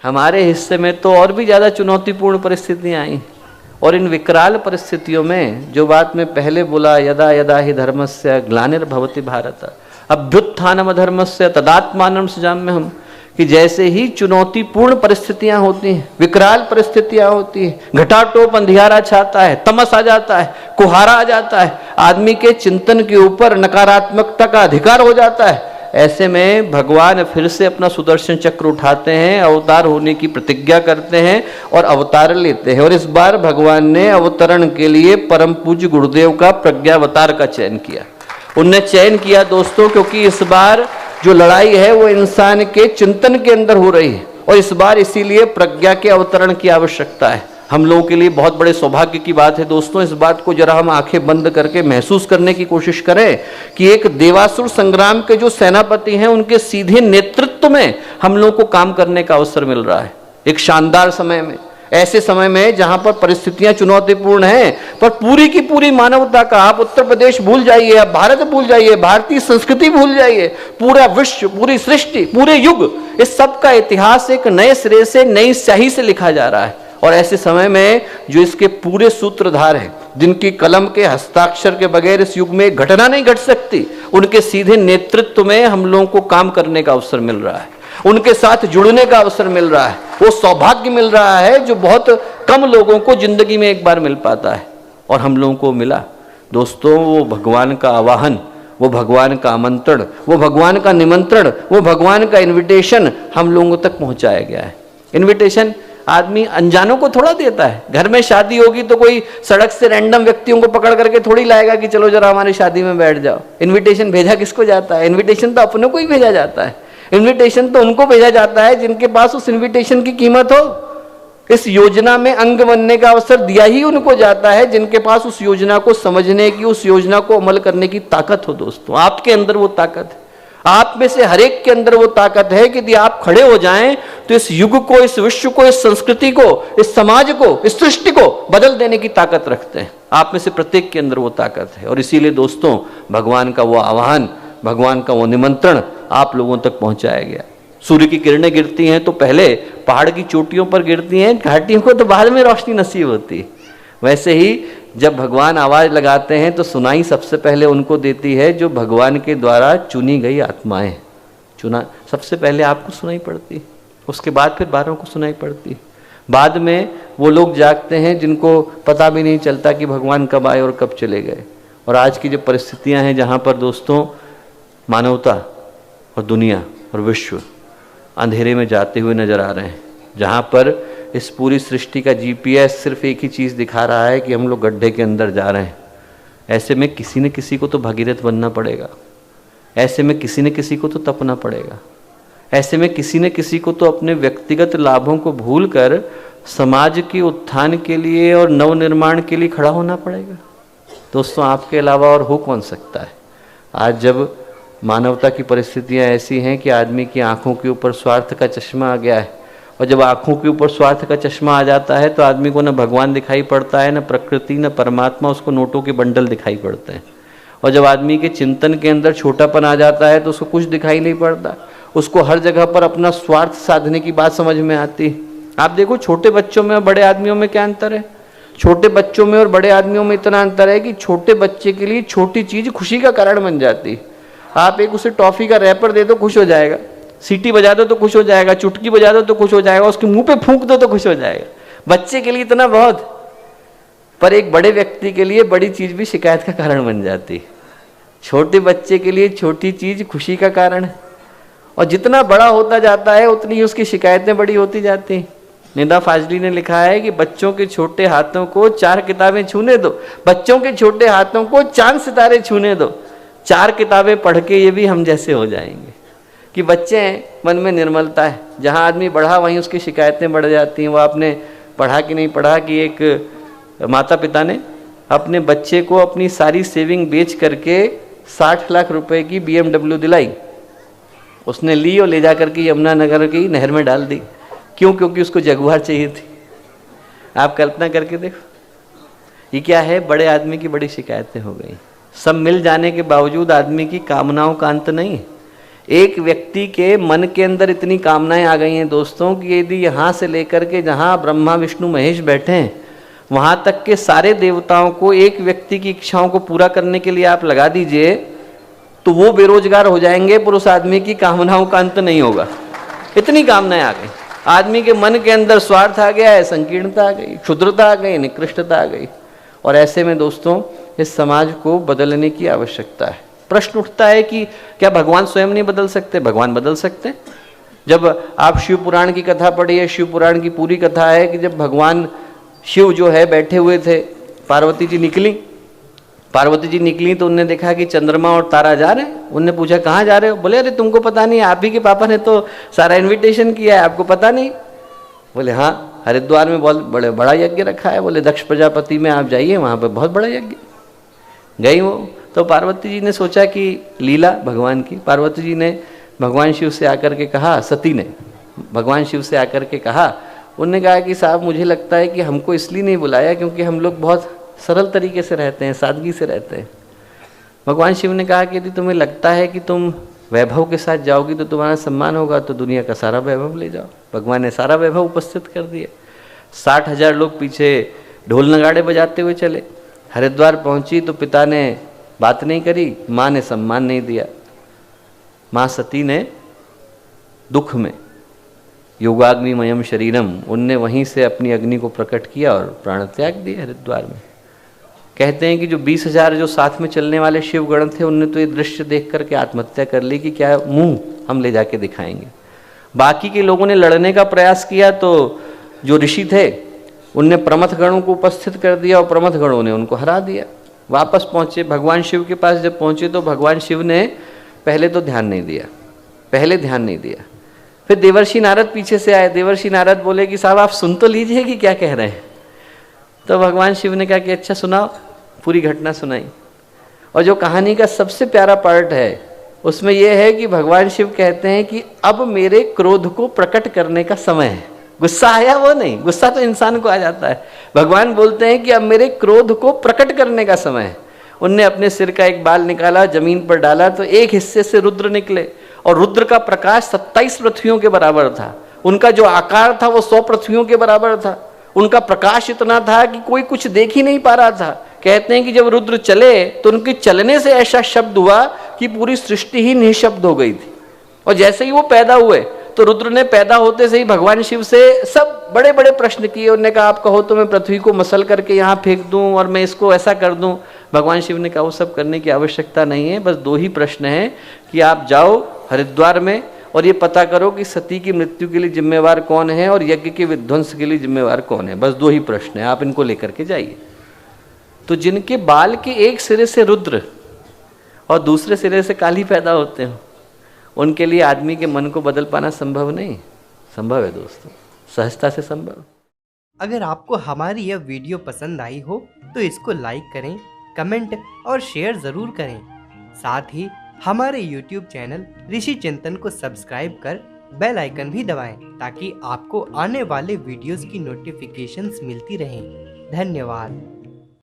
हमारे हिस्से में तो और भी ज़्यादा चुनौतीपूर्ण परिस्थितियाँ आई। और इन विकराल परिस्थितियों में जो बात मैं पहले बोला, यदा यदा ही धर्मस्य ग्लानिर्भवति भारत अभ्युत्थानम धर्मस्य तदात्मानं सृजाम्यहम्, कि जैसे ही चुनौतीपूर्ण परिस्थितियां होती हैं, विकराल परिस्थितियां होती हैं, घटाटोप अंधियारा छाता है, तमस आ जाता है, कुहारा आ जाता है, आदमी के चिंतन के ऊपर नकारात्मकता का अधिकार हो जाता है, ऐसे में भगवान फिर से अपना सुदर्शन चक्र उठाते हैं, अवतार होने की प्रतिज्ञा करते हैं और अवतार लेते हैं। और इस बार भगवान ने अवतरण के लिए परम पूज्य गुरुदेव का प्रज्ञावतार का चयन किया। उनने चयन किया दोस्तों, क्योंकि इस बार जो लड़ाई है वो इंसान के चिंतन के अंदर हो रही है, और इस बार इसीलिए प्रज्ञा के अवतरण की आवश्यकता है। हम लोगों के लिए बहुत बड़े सौभाग्य की बात है दोस्तों, इस बात को जरा हम आंखें बंद करके महसूस करने की कोशिश करें कि एक देवासुर संग्राम के जो सेनापति हैं उनके सीधे नेतृत्व में हम लोगों को काम करने का अवसर मिल रहा है। एक शानदार समय में, ऐसे समय में जहां पर परिस्थितियां चुनौतीपूर्ण हैं, पर पूरी की पूरी मानवता का, आप उत्तर प्रदेश भूल जाइए, आप भारत भूल जाइए, भारतीय संस्कृति भूल जाइए, पूरा विश्व, पूरी सृष्टि, पूरे युग, इस सब का इतिहास एक नए सिरे से, नई स्याही से लिखा जा रहा है। और ऐसे समय में जो इसके पूरे सूत्रधार हैं, जिनकी कलम के हस्ताक्षर के बगैर इस युग में एक घटना नहीं घट सकती, उनके सीधे नेतृत्व में हम लोगों को काम करने का अवसर मिल रहा है, उनके साथ जुड़ने का अवसर मिल रहा है। वो सौभाग्य मिल रहा है जो बहुत कम लोगों को जिंदगी में एक बार मिल पाता है, और हम लोगों को मिला दोस्तों। वो भगवान का आवाहन, वो भगवान का आमंत्रण, वो भगवान का निमंत्रण, वो भगवान का इन्विटेशन हम लोगों तक पहुंचाया गया है। इन्विटेशन आदमी अनजानों को थोड़ा देता है। घर में शादी होगी तो कोई सड़क से रैंडम व्यक्तियों को पकड़ करके थोड़ी लाएगा कि चलो जरा हमारी शादी में बैठ जाओ। इन्विटेशन भेजा किसको जाता है? इन्विटेशन तो अपनों को ही भेजा जाता है। इन्विटेशन तो उनको भेजा जाता है जिनके पास उस इन्विटेशन की कीमत हो। इस योजना में अंग बनने का अवसर दिया ही उनको जाता है जिनके पास उस योजना को समझने की, उस योजना को अमल करने की ताकत हो। दोस्तों, आपके अंदर वो ताकत है, आप में से हर एक के अंदर वो ताकत है कि यदि आप खड़े हो जाएं तो इस युग को, इस विश्व को, इस संस्कृति को, इस समाज को, इस सृष्टि को बदल देने की ताकत रखते हैं। आप में से प्रत्येक के अंदर वो ताकत है। और इसीलिए दोस्तों, भगवान का वो आह्वान, भगवान का वो निमंत्रण आप लोगों तक पहुंचाया गया। सूर्य की किरणें गिरती हैं तो पहले पहाड़ की चोटियों पर गिरती हैं, घाटियों को तो बाद में रोशनी नसीब होती है। वैसे ही जब भगवान आवाज लगाते हैं तो सुनाई सबसे पहले उनको देती है जो भगवान के द्वारा चुनी गई आत्माएं। चुना सबसे पहले आपको सुनाई पड़ती, उसके बाद फिर 12 को सुनाई पड़ती। बाद में वो लोग जागते हैं जिनको पता भी नहीं चलता कि भगवान कब आए और कब चले गए। और आज की जो परिस्थितियां हैं जहां पर दोस्तों मानवता और दुनिया और विश्व अंधेरे में जाते हुए नजर आ रहे हैं, जहां पर इस पूरी सृष्टि का जीपीएस सिर्फ एक ही चीज़ दिखा रहा है कि हम लोग गड्ढे के अंदर जा रहे हैं। ऐसे में किसी न किसी को तो भगीरथ बनना पड़ेगा, ऐसे में किसी न किसी को तो तपना पड़ेगा, ऐसे में किसी न किसी को तो अपने व्यक्तिगत लाभों को भूलकर समाज के उत्थान के लिए और नवनिर्माण के लिए खड़ा होना पड़ेगा। दोस्तों, आपके अलावा और हो कौन सकता है? आज जब मानवता की परिस्थितियां ऐसी हैं कि आदमी की आंखों के ऊपर स्वार्थ का चश्मा आ गया है, और जब आंखों के ऊपर स्वार्थ का चश्मा आ जाता है तो आदमी को न भगवान दिखाई पड़ता है, न प्रकृति, न परमात्मा, उसको नोटों के बंडल दिखाई पड़ते हैं। और जब आदमी के चिंतन के अंदर छोटापन आ जाता है तो उसको कुछ दिखाई नहीं पड़ता, उसको हर जगह पर अपना स्वार्थ साधने की बात समझ में आती है। आप देखो, छोटे बच्चों में और बड़े आदमियों में क्या अंतर है? छोटे बच्चों में और बड़े आदमियों में इतना अंतर है कि छोटे बच्चे के लिए छोटी चीज खुशी का कारण बन जाती है। आप एक उसे टॉफी का रैपर दे दो, खुश हो जाएगा, सीटी बजा दो तो खुश हो जाएगा, चुटकी बजा दो तो खुश हो जाएगा, उसके मुंह पे फूंक दो तो खुश हो जाएगा। बच्चे के लिए इतना बहुत, पर एक बड़े व्यक्ति के लिए बड़ी चीज भी शिकायत का कारण बन जाती है। छोटे बच्चे के लिए छोटी चीज खुशी का कारण है, और जितना बड़ा होता जाता है उतनी ही उसकी शिकायतें बड़ी होती जाती हैं। निदा फाजली ने लिखा है कि बच्चों के छोटे हाथों को 4 किताबें छूने दो, बच्चों के छोटे हाथों को चांद सितारे छूने दो, 4 किताबें पढ़ के ये भी हम जैसे हो जाएंगे। कि बच्चे हैं, मन में निर्मलता है, जहाँ आदमी बढ़ा वहीं उसकी शिकायतें बढ़ जाती हैं। वो आपने पढ़ा कि नहीं पढ़ा कि एक माता पिता ने अपने बच्चे को अपनी सारी सेविंग बेच करके 60 लाख रुपए की BMW दिलाई। उसने ली और ले जा करके यमुनानगर की नहर में डाल दी। क्यों? क्योंकि उसको जगुआर चाहिए थी। आप कल्पना करके देखो, ये क्या है? बड़े आदमी की बड़ी शिकायतें हो गई। सब मिल जाने के बावजूद आदमी की कामनाओं का अंत नहीं है। एक व्यक्ति के मन के अंदर इतनी कामनाएं आ गई हैं दोस्तों कि यदि यहाँ से लेकर के जहाँ ब्रह्मा विष्णु महेश बैठे हैं वहाँ तक के सारे देवताओं को एक व्यक्ति की इच्छाओं को पूरा करने के लिए आप लगा दीजिए तो वो बेरोजगार हो जाएंगे, पर उस आदमी की कामनाओं का अंत नहीं होगा। इतनी कामनाएं आ गई, आदमी के मन के अंदर स्वार्थ आ गया है, संकीर्णता आ गई, क्षुद्रता आ गई, निकृष्टता आ गई। और ऐसे में दोस्तों इस समाज को बदलने की आवश्यकता है। प्रश्न उठता है कि क्या भगवान स्वयं नहीं बदल सकते? भगवान बदल सकते। जब आप शिव पुराण की कथा पढ़िए, शिव पुराण की पूरी कथा है कि जब भगवान शिव जो है बैठे हुए थे, पार्वती जी निकली तो उनने देखा कि चंद्रमा और तारा जा रहे हैं। उनने पूछा कहाँ जा रहे हो? बोले अरे तुमको पता नहीं, आप ही के पापा ने तो सारा इन्विटेशन किया है, आपको पता नहीं? बोले हाँ, हरिद्वार में बहुत बड़ा यज्ञ रखा है। बोले दक्ष प्रजापति में आप जाइए, वहाँ पर बहुत बड़ा यज्ञ। गई वो तो पार्वती जी ने सोचा कि लीला भगवान की, पार्वती जी ने भगवान शिव से आकर के कहा, सती ने भगवान शिव से आकर के कहा, उन्होंने कहा कि साहब मुझे लगता है कि हमको इसलिए नहीं बुलाया क्योंकि हम लोग बहुत सरल तरीके से रहते हैं, सादगी से रहते हैं। भगवान शिव ने कहा कि यदि तुम्हें लगता है कि तुम वैभव के साथ जाओगी तो तुम्हारा सम्मान होगा, तो दुनिया का सारा वैभव ले जाओ। भगवान ने सारा वैभव उपस्थित कर दिया। 60,000 लोग पीछे ढोल नगाड़े बजाते हुए चले। हरिद्वार पहुंची तो पिता ने बात नहीं करी, माँ ने सम्मान नहीं दिया। माँ सती ने दुख में योगाग्निमयम शरीरम, उनने वहीं से अपनी अग्नि को प्रकट किया और प्राण त्याग दिए हरिद्वार में। कहते हैं कि जो 20,000 जो साथ में चलने वाले शिवगण थे उनने तो ये दृश्य देख करके आत्महत्या कर ली कि क्या मुंह हम ले जाके दिखाएंगे। बाकी के लोगों ने लड़ने का प्रयास किया तो जो ऋषि थे उनने प्रमथ गणों को उपस्थित कर दिया और प्रमथ गणों ने उनको हरा दिया। वापस पहुंचे भगवान शिव के पास, जब पहुंचे तो भगवान शिव ने पहले ध्यान नहीं दिया। फिर देवर्षि नारद पीछे से आए। देवर्षि नारद बोले कि साहब आप सुन तो लीजिए कि क्या कह रहे हैं। तो भगवान शिव ने कहा कि अच्छा सुनाओ, पूरी घटना सुनाई। और जो कहानी का सबसे प्यारा पार्ट है उसमें यह है कि भगवान शिव कहते हैं कि अब मेरे क्रोध को प्रकट करने का समय है। गुस्सा आया वो नहीं, गुस्सा तो इंसान को आ जाता है। भगवान बोलते हैं कि अब मेरे क्रोध को प्रकट करने का समय है। उनने अपने सिर का एक बाल निकाला, जमीन पर डाला तो एक हिस्से से रुद्र निकले और रुद्र का प्रकाश 27 पृथ्वियों के बराबर था। उनका जो आकार था वो 100 पृथ्वियों के बराबर था। उनका प्रकाश इतना था कि कोई कुछ देख ही नहीं पा रहा था। कहते हैं कि जब रुद्र चले तो उनके चलने से ऐसा शब्द हुआ कि पूरी सृष्टि ही निःशब्द हो गई थी। और जैसे ही वो पैदा हुए तो रुद्र ने पैदा होते से ही भगवान शिव से सब बड़े बड़े प्रश्न किए। उन्होंने कहा आप कहो तो मैं पृथ्वी को मसल करके यहाँ फेंक दूं और मैं इसको ऐसा कर दूं। भगवान शिव ने कहा वो सब करने की आवश्यकता नहीं है, बस 2 ही प्रश्न हैं कि आप जाओ हरिद्वार में और ये पता करो कि सती की मृत्यु के लिए जिम्मेवार कौन है और यज्ञ के विध्वंस के लिए जिम्मेवार कौन है। बस 2 ही प्रश्न है, आप इनको लेकर के जाइए। तो जिनके बाल के एक सिरे से रुद्र और दूसरे सिरे से काली पैदा होते हैं उनके लिए आदमी के मन को बदल पाना संभव नहीं। संभव है दोस्तों, सहजता से संभव। अगर आपको हमारी यह वीडियो पसंद आई हो तो इसको लाइक करें, कमेंट और शेयर ज़रूर करें। साथ ही हमारे YouTube चैनल ऋषि चिंतन को सब्सक्राइब कर बेल आइकन भी दबाएं ताकि आपको आने वाले वीडियोस की नोटिफिकेशंस मिलती रहें। धन्यवाद।